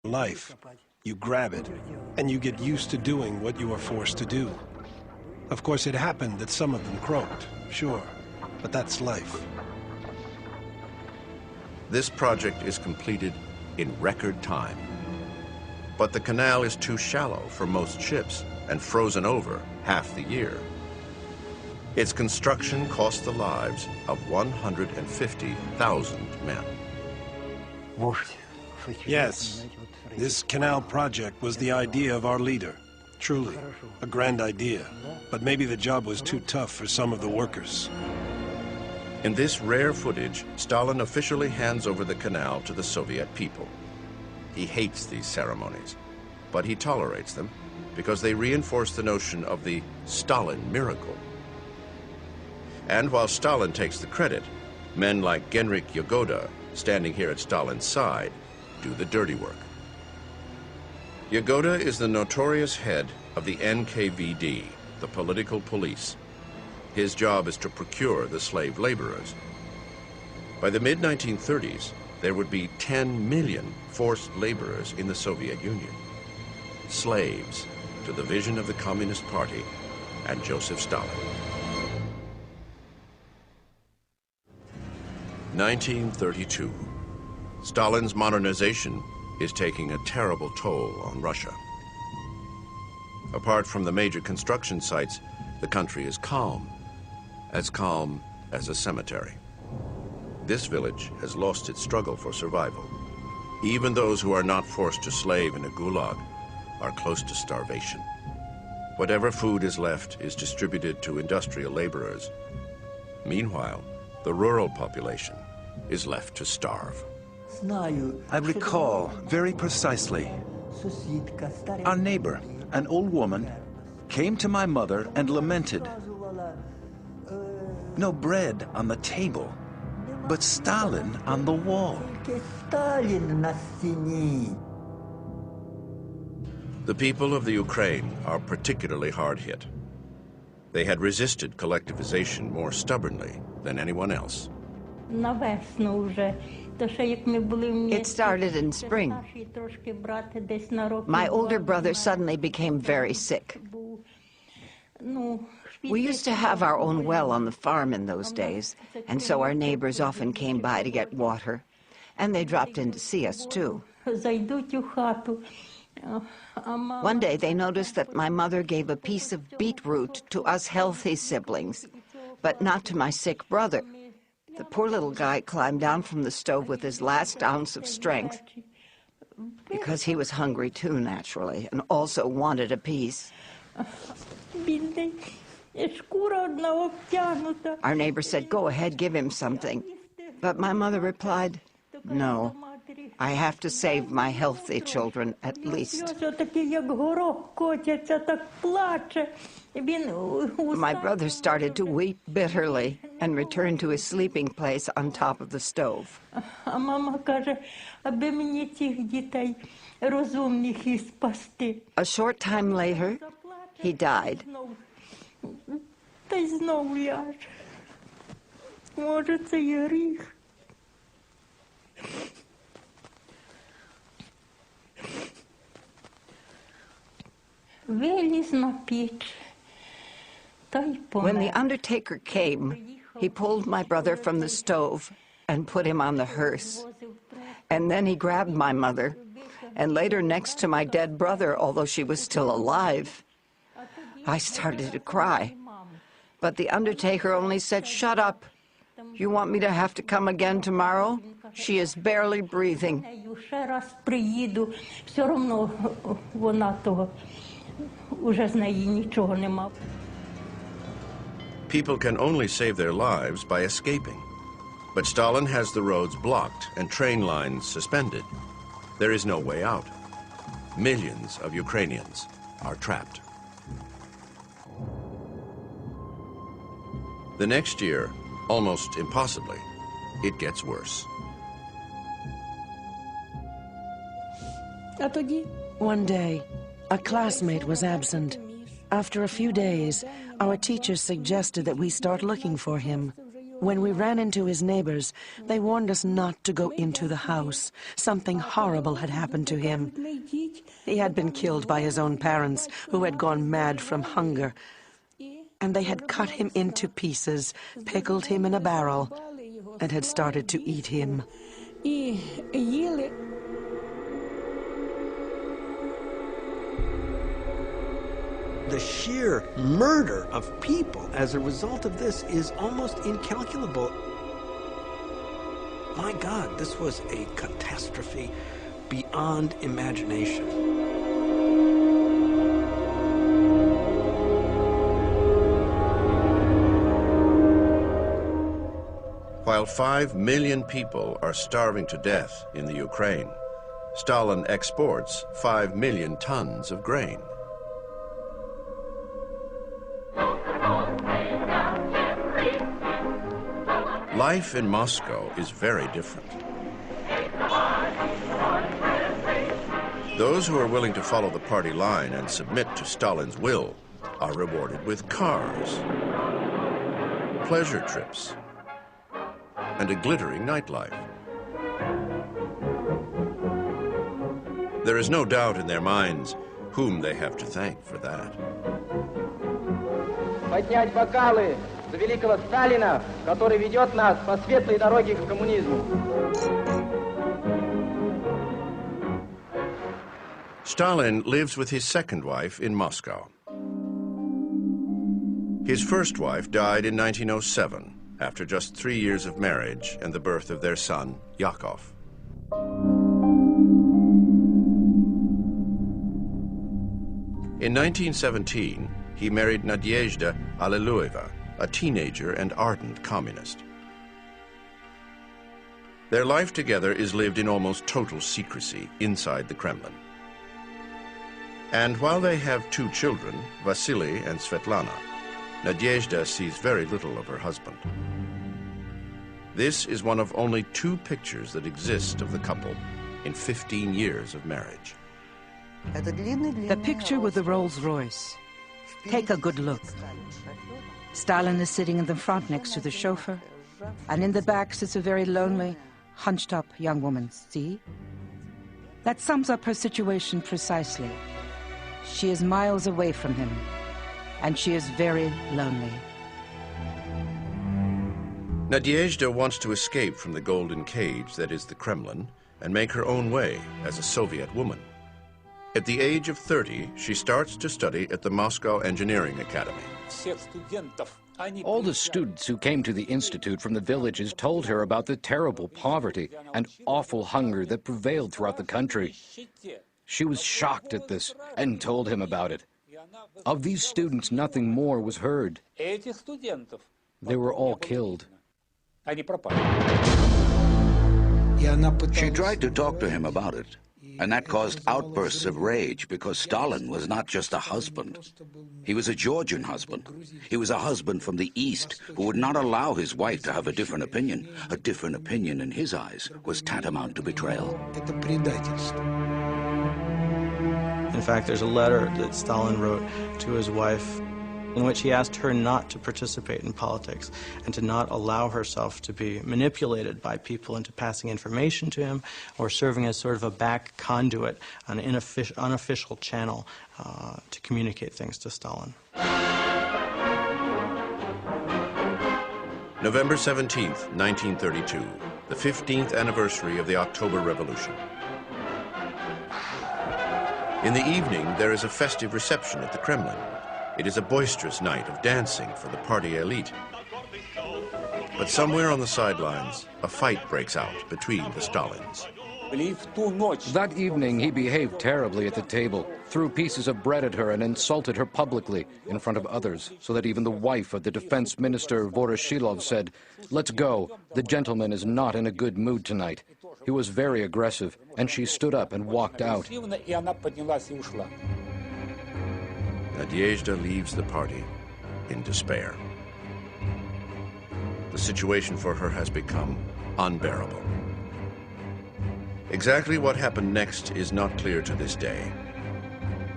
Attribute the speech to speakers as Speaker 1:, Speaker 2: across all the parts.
Speaker 1: life. You grab it, and you get used to doing what you are forced to do. Of course, it happened that some of them croaked, sure, but that's life.
Speaker 2: This project is completed in record time. But the canal is too shallow for most ships and frozen over half the year. Its construction cost the lives of 150,000 men.
Speaker 1: Yes, this canal project was the idea of our leader. Truly, a grand idea. But maybe the job was too tough for some of the workers.
Speaker 2: In this rare footage, Stalin officially hands over the canal to the Soviet people. He hates these ceremonies, but he tolerates them because they reinforce the notion of the Stalin miracle. And while Stalin takes the credit, men like Genrikh Yagoda, standing here at Stalin's side, do the dirty work. Yagoda is the notorious head of the NKVD, the political police. His job is to procure the slave laborers. By the mid-1930s, there would be 10 million forced laborers in the Soviet Union. Slaves to the vision of the Communist Party and Joseph Stalin. 1932. Stalin's modernization is taking a terrible toll on Russia. Apart from the major construction sites, the country is calm as a cemetery. This village has lost its struggle for survival. Even those who are not forced to slave in a gulag are close to starvation. Whatever food is left is distributed to industrial laborers. Meanwhile, the rural population is left to starve.
Speaker 3: I recall very precisely. Our neighbor, an old woman, came to my mother and lamented. No bread on the table, but Stalin on the wall.
Speaker 2: The people of the Ukraine are particularly hard hit. They had resisted collectivization more stubbornly than anyone else.
Speaker 4: It started in spring. My older brother suddenly became very sick. We used to have our own well on the farm in those days, and so our neighbors often came by to get water, and they dropped in to see us too. One day they noticed that my mother gave a piece of beetroot to us healthy siblings, but not to my sick brother. The poor little guy climbed down from the stove with his last ounce of strength, because he was hungry too, naturally, and also wanted a piece. Our neighbor said, "Go ahead, give him something." But my mother replied, "No, I have to save my healthy children at least." My brother started to weep bitterly and returned to his sleeping place on top of the stove. A short time later, he died. When the undertaker came, he pulled my brother from the stove and put him on the hearse. And then he grabbed my mother and laid her next to my dead brother, although she was still alive. I started to cry, but the undertaker only said, "Shut up. You want me to have to come again tomorrow? She is barely breathing."
Speaker 2: People can only save their lives by escaping. But Stalin has the roads blocked and train lines suspended. There is no way out. Millions of Ukrainians are trapped. The next year, almost impossibly, it gets worse.
Speaker 5: One day, a classmate was absent. After a few days, our teacher suggested that we start looking for him. When we ran into his neighbors, they warned us not to go into the house. Something horrible had happened to him. He had been killed by his own parents, who had gone mad from hunger. And they had cut him into pieces, pickled him in a barrel, and had started to eat him.
Speaker 6: The sheer murder of people as a result of this is almost incalculable. My God, this was a catastrophe beyond imagination.
Speaker 2: While 5 million people are starving to death in the Ukraine, Stalin exports 5 million tons of grain. Life in Moscow is very different. Those who are willing to follow the party line and submit to Stalin's will are rewarded with cars, pleasure trips, and a glittering nightlife. There is no doubt in their minds whom they have to thank for that.
Speaker 7: Поднять бокалы за великого Сталина, который ведет нас по светлой дороге к коммунизму.
Speaker 2: Stalin lives with his second wife in Moscow. His first wife died in 1907 after just 3 years of marriage and the birth of their son, Yakov. In 1917, he married Nadezhda Alliluyeva, a teenager and ardent communist. Their life together is lived in almost total secrecy inside the Kremlin. And while they have 2 children, Vasily and Svetlana, Nadezhda sees very little of her husband. This is one of only 2 pictures that exist of the couple in 15 years of marriage.
Speaker 8: The picture with the Rolls Royce. Take a good look. Stalin is sitting in the front next to the chauffeur, and in the back sits a very lonely, hunched-up young woman. See? That sums up her situation precisely. She is miles away from him, and she is very lonely.
Speaker 2: Nadezhda wants to escape from the golden cage that is the Kremlin and make her own way as a Soviet woman. At the age of 30, she starts to study at the Moscow Engineering Academy.
Speaker 9: All the students who came to the institute from the villages told her about the terrible poverty and awful hunger that prevailed throughout the country. She was shocked at this and told him about it. Of these students, nothing more was heard. They were all killed.
Speaker 10: She tried to talk to him about it, and that caused outbursts of rage because Stalin was not just a husband. He was a Georgian husband. He was a husband from the East who would not allow his wife to have a different opinion. A different opinion in his eyes was tantamount to betrayal.
Speaker 11: In fact, there's a letter that Stalin wrote to his wife in which he asked her not to participate in politics and to not allow herself to be manipulated by people into passing information to him or serving as sort of a back conduit, an unofficial channel to communicate things to Stalin.
Speaker 2: November 17th, 1932, the 15th anniversary of the October Revolution. In the evening, there is a festive reception at the Kremlin. It is a boisterous night of dancing for the party elite. But somewhere on the sidelines, a fight breaks out between the Stalins.
Speaker 9: That evening, he behaved terribly at the table, threw pieces of bread at her and insulted her publicly in front of others, so that even the wife of the defense minister, Voroshilov, said, "Let's go. The gentleman is not in a good mood tonight." He was very aggressive, and she stood up and walked out.
Speaker 2: Nadezhda leaves the party in despair. The situation for her has become unbearable. Exactly what happened next is not clear to this day.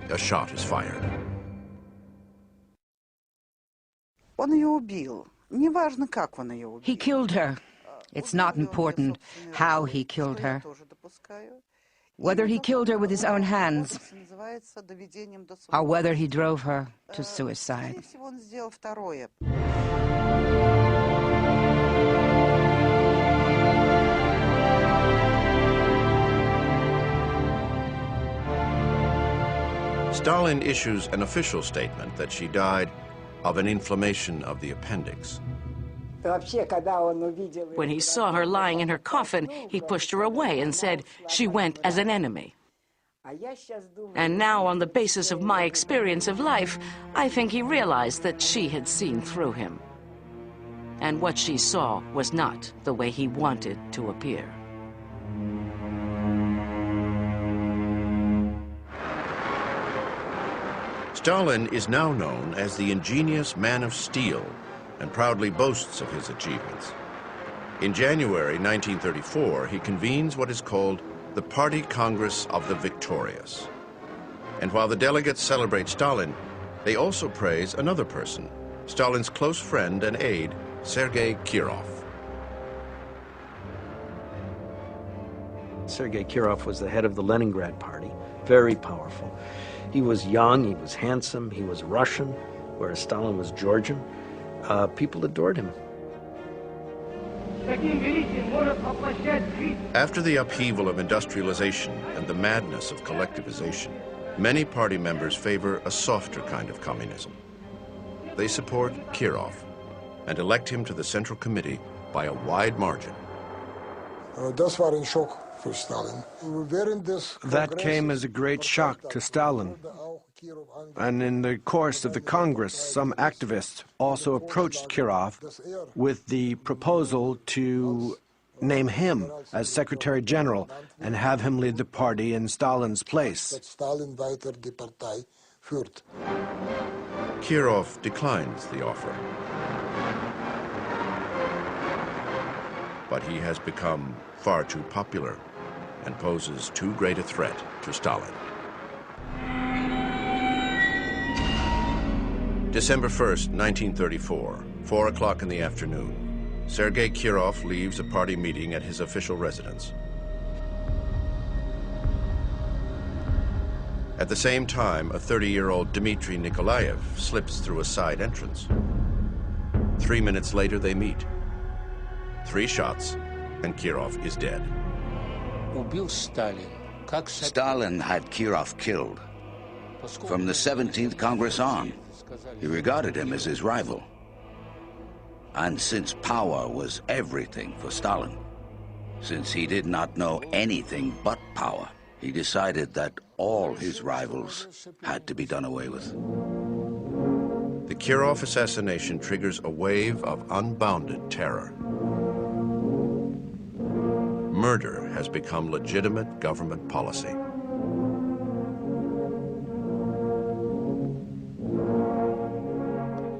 Speaker 2: A shot is fired.
Speaker 8: He killed her. It's not important how he killed her. Whether he killed her with his own hands, or whether he drove her to suicide.
Speaker 2: Stalin issues an official statement that she died of an inflammation of the appendix.
Speaker 12: When he saw her lying in her coffin, he pushed her away and said she went as an enemy. And now, on the basis of my experience of life, I think he realized that she had seen through him. And what she saw was not the way he wanted to appear.
Speaker 2: Stalin is now known as the ingenious man of steel and proudly boasts of his achievements. In January 1934, he convenes what is called the Party Congress of the Victorious. And while the delegates celebrate Stalin, they also praise another person, Stalin's close friend and aide, Sergei Kirov.
Speaker 6: Sergei Kirov was the head of the Leningrad Party, very powerful. He was young, he was handsome, he was Russian, whereas Stalin was Georgian. People adored him.
Speaker 2: After the upheaval of industrialization and the madness of collectivization, many party members favor a softer kind of communism. They support Kirov and elect him to the Central Committee by a wide margin.
Speaker 1: That came as a great shock to Stalin. And in the course of the Congress, some activists also approached Kirov with the proposal to name him as Secretary General and have him lead the party in Stalin's place.
Speaker 2: Kirov declines the offer. But he has become far too popular and poses too great a threat to Stalin. December 1st, 1934, 4 o'clock in the afternoon. Sergei Kirov leaves a party meeting at his official residence. At the same time, a 30-year-old Dmitry Nikolaev slips through a side entrance. 3 minutes later, they meet. 3 shots, and Kirov is dead.
Speaker 10: Stalin had Kirov killed. From the 17th Congress on, he regarded him as his rival. And since power was everything for Stalin, since he did not know anything but power, he decided that all his rivals had to be done away with.
Speaker 2: The Kirov assassination triggers a wave of unbounded terror. Murder has become legitimate government policy.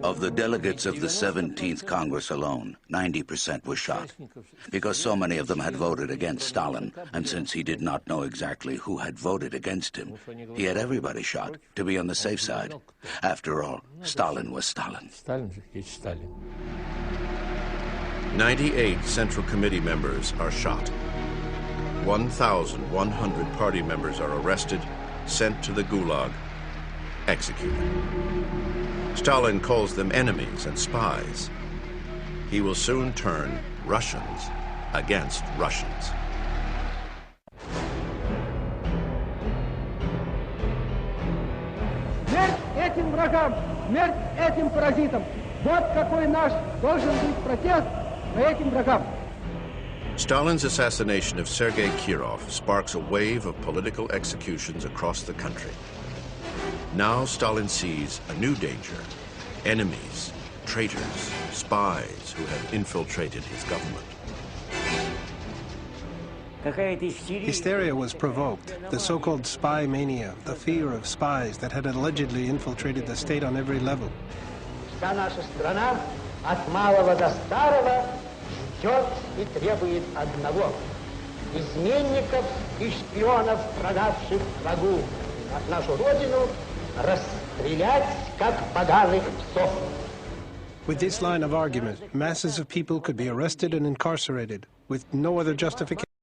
Speaker 10: Of the delegates of the 17th Congress alone, 90% were shot, because so many of them had voted against Stalin, and since he did not know exactly who had voted against him, he had everybody shot to be on the safe side. After all, Stalin was Stalin.
Speaker 2: 98 Central Committee members are shot. 1,100 party members are arrested, sent to the Gulag, executed. Stalin calls them enemies and spies. He will soon turn Russians against Russians.
Speaker 7: Смерть этим врагам! Смерть этим паразитам! Вот какой наш должен быть протест по этим врагам!
Speaker 2: Stalin's assassination of Sergei Kirov sparks a wave of political executions across the country. Now Stalin sees a new danger: enemies, traitors, spies who have infiltrated his government.
Speaker 1: Hysteria was provoked, the so-called spy mania, the fear of spies that had allegedly infiltrated the state on every level.
Speaker 7: Вся наша страна от малого до старого ждет и требует одного: изменников и шпионов, продавших врагу нашу родину, расстрелять как поганых псов.
Speaker 13: With this line of argument, masses of people could be arrested and incarcerated with no other justification.